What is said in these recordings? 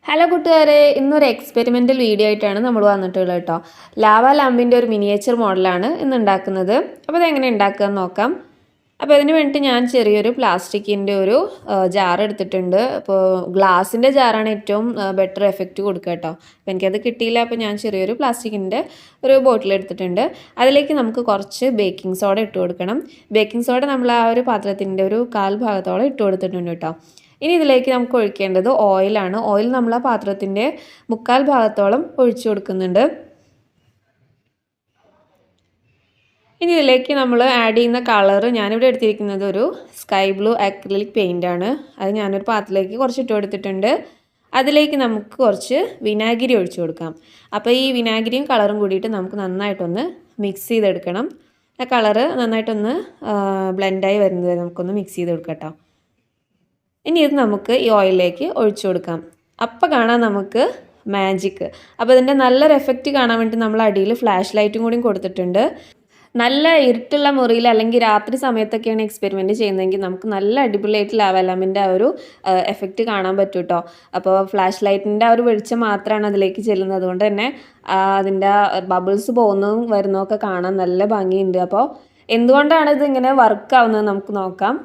Hello കൂട്ടുകാരെ, ഇന്നൊരു experimental video ആയിട്ടാണ് നമ്മൾ വന്നിട്ടുള്ളത് കേട്ടോ. ലാവാ ലാമ്പിൻ്റെ ഒരു മിനിയേച്ചർ മോഡലാണ് ഇന്ന് ഉണ്ടാക്കുന്നത്. അപ്പോൾ അതെങ്ങനെ ഉണ്ടാക്കുക എന്ന് നോക്കാം. അപ്പോൾ അതിന് വേണ്ടിയിട്ട് ഞാൻ ചെറിയൊരു പ്ലാസ്റ്റിക്കിൻ്റെ ഒരു ജാർ എടുത്തിട്ടുണ്ട്. അപ്പോൾ ഗ്ലാസിൻ്റെ ജാറാണ് ഏറ്റവും ബെറ്റർ എഫക്റ്റ് കൊടുക്കുക കേട്ടോ. അപ്പോൾ എനിക്കത് കിട്ടിയില്ല, അപ്പോൾ ഞാൻ ചെറിയൊരു പ്ലാസ്റ്റിക്കിൻ്റെ ഒരു ബോട്ടിൽ എടുത്തിട്ടുണ്ട്. അതിലേക്ക് നമുക്ക് കുറച്ച് ബേക്കിംഗ് സോഡ ഇട്ട് കൊടുക്കണം. ബേക്കിംഗ് സോഡ നമ്മൾ ആ ഒരു പാത്രത്തിൻ്റെ ഒരു 1/4 ഭാഗത്തോളം ഇട്ട് കൊടുത്തിട്ടുണ്ട് കേട്ടോ. ഇനി ഇതിലേക്ക് നമുക്ക് ഒഴിക്കേണ്ടത് ഓയിലാണ്. ഓയിൽ നമ്മൾ ആ പാത്രത്തിൻ്റെ 1/4 ഭാഗത്തോളം ഒഴിച്ചു കൊടുക്കുന്നുണ്ട്. ഇനി ഇതിലേക്ക് നമ്മൾ ആഡ് ചെയ്യുന്ന കളറ് ഞാനിവിടെ എടുത്തിരിക്കുന്നത് ഒരു സ്കൈ ബ്ലൂ അക്രിലിക് പെയിൻ്റാണ്. അത് ഞാനൊരു പാത്രത്തിലേക്ക് കുറച്ച് ഇട്ട് കൊടുത്തിട്ടുണ്ട്. അതിലേക്ക് നമുക്ക് കുറച്ച് വിനാഗിരി ഒഴിച്ചു കൊടുക്കാം. അപ്പോൾ ഈ വിനാഗിരിയും കളറും കൂടിയിട്ട് നമുക്ക് നന്നായിട്ടൊന്ന് മിക്സ് ചെയ്തെടുക്കണം. ആ കളറ് നന്നായിട്ടൊന്ന് ബ്ലെൻഡായി വരുന്നത് നമുക്കൊന്ന് മിക്സ് ചെയ്തെടുക്കാം കേട്ടോ. ഇനി ഇത് നമുക്ക് ഈ ഓയിലിലേക്ക് ഒഴിച്ചു കൊടുക്കാം. അപ്പോൾ കാണാം നമുക്ക് മാജിക്ക്. അപ്പോൾ ഇതിൻ്റെ നല്ലൊരു എഫക്റ്റ് കാണാൻ വേണ്ടി നമ്മൾ അടിയിൽ ഫ്ലാഷ് ലൈറ്റും കൂടി കൊടുത്തിട്ടുണ്ട്. നല്ല ഇരുട്ടുള്ള മുറിയിൽ അല്ലെങ്കിൽ രാത്രി സമയത്തൊക്കെയാണ് എക്സ്പെരിമെൻറ്റ് ചെയ്യുന്നതെങ്കിൽ നമുക്ക് നല്ല അടിപൊളിയായിട്ട് ലാവാലാമ്പിൻ്റെ ആ ഒരു എഫക്റ്റ് കാണാൻ പറ്റും കേട്ടോ. അപ്പോൾ ഫ്ലാഷ് ലൈറ്റിൻ്റെ ആ ഒരു വെളിച്ചം മാത്രമാണ് അതിലേക്ക് ചെല്ലുന്നത്. അതുകൊണ്ട് തന്നെ അതിൻ്റെ ബബിൾസ് പോകുന്നതും വരുന്നതൊക്കെ കാണാൻ നല്ല ഭംഗിയുണ്ട്. അപ്പോൾ എന്തുകൊണ്ടാണ് ഇതിങ്ങനെ വർക്ക് ആവുന്നത് നമുക്ക് നോക്കാം.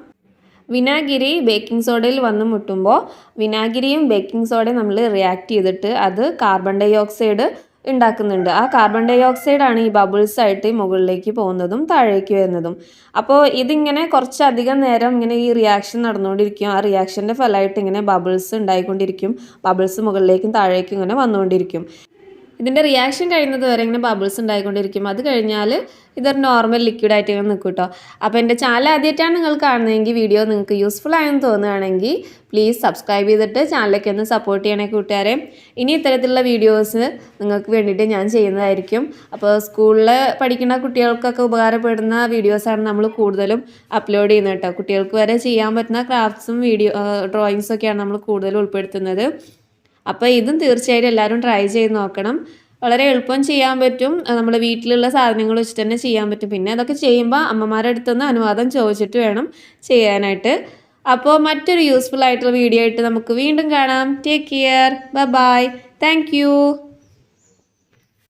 വിനാഗിരി ബേക്കിംഗ് സോഡയിൽ വന്ന് മുട്ടുമ്പോൾ വിനാഗിരിയും ബേക്കിംഗ് സോഡയും നമ്മൾ റിയാക്ട് ചെയ്തിട്ട് അത് കാർബൺ ഡൈ ഓക്സൈഡ് ഉണ്ടാക്കുന്നുണ്ട്. ആ കാർബൺ ഡൈ ഓക്സൈഡാണ് ഈ ബബിൾസ് ആയിട്ട് മുകളിലേക്ക് പോകുന്നതും താഴേക്ക് വരുന്നതും. അപ്പോൾ ഇതിങ്ങനെ കുറച്ചധികം നേരം ഇങ്ങനെ ഈ റിയാക്ഷൻ നടന്നുകൊണ്ടിരിക്കും. ആ റിയാക്ഷൻ്റെ ഫലമായിട്ട് ഇങ്ങനെ ബബിൾസ് ഉണ്ടായിക്കൊണ്ടിരിക്കും. ബബിൾസ് മുകളിലേക്കും താഴേക്കും ഇങ്ങനെ വന്നുകൊണ്ടിരിക്കും. ഇതിൻ്റെ റിയാക്ഷൻ കഴിയുന്നത് വരെ ഇങ്ങനെ ബബിൾസ് ഉണ്ടായിക്കൊണ്ടിരിക്കും. അത് കഴിഞ്ഞാൽ ഇതൊരു നോർമൽ ലിക്വിഡായിട്ട് ഇങ്ങനെ നിൽക്കും കേട്ടോ. അപ്പോൾ എൻ്റെ ചാനൽ ആദ്യമായിട്ടാണ് നിങ്ങൾ കാണുന്നതെങ്കിൽ വീഡിയോ നിങ്ങൾക്ക് യൂസ്ഫുൾ ആയെന്ന് തോന്നുകയാണെങ്കിൽ പ്ലീസ് സബ്സ്ക്രൈബ് ചെയ്തിട്ട് ചാനലിലേക്ക് ഒന്ന് സപ്പോർട്ട് ചെയ്യണേ കൂട്ടുകാരെ. ഇനി ഇത്തരത്തിലുള്ള വീഡിയോസ് നിങ്ങൾക്ക് വേണ്ടിയിട്ട് ഞാൻ ചെയ്യുന്നതായിരിക്കും. അപ്പോൾ സ്കൂളിൽ പഠിക്കുന്ന കുട്ടികൾക്കൊക്കെ ഉപകാരപ്പെടുന്ന വീഡിയോസാണ് നമ്മൾ കൂടുതലും അപ്ലോഡ് ചെയ്യുന്നത് കേട്ടോ. കുട്ടികൾക്ക് വരെ ചെയ്യാൻ പറ്റുന്ന ക്രാഫ്റ്റ്സും ഡ്രോയിങ്സൊക്കെയാണ് നമ്മൾ കൂടുതൽ ഉൾപ്പെടുത്തുന്നത്. അപ്പോൾ ഇതും തീർച്ചയായിട്ടും എല്ലാവരും ട്രൈ ചെയ്ത് നോക്കണം. വളരെ എളുപ്പം ചെയ്യാൻ പറ്റും. നമ്മുടെ വീട്ടിലുള്ള സാധനങ്ങൾ വെച്ചിട്ട് തന്നെ ചെയ്യാൻ പറ്റും. പിന്നെ അതൊക്കെ ചെയ്യുമ്പോൾ അമ്മമാരുടെ അടുത്തൊന്ന് അനുവാദം ചോദിച്ചിട്ട് വേണം ചെയ്യാനായിട്ട്. അപ്പോൾ മറ്റൊരു യൂസ്ഫുൾ ആയിട്ടുള്ള വീഡിയോ ആയിട്ട് നമുക്ക് വീണ്ടും കാണാം. Take care. Bye. Thank U.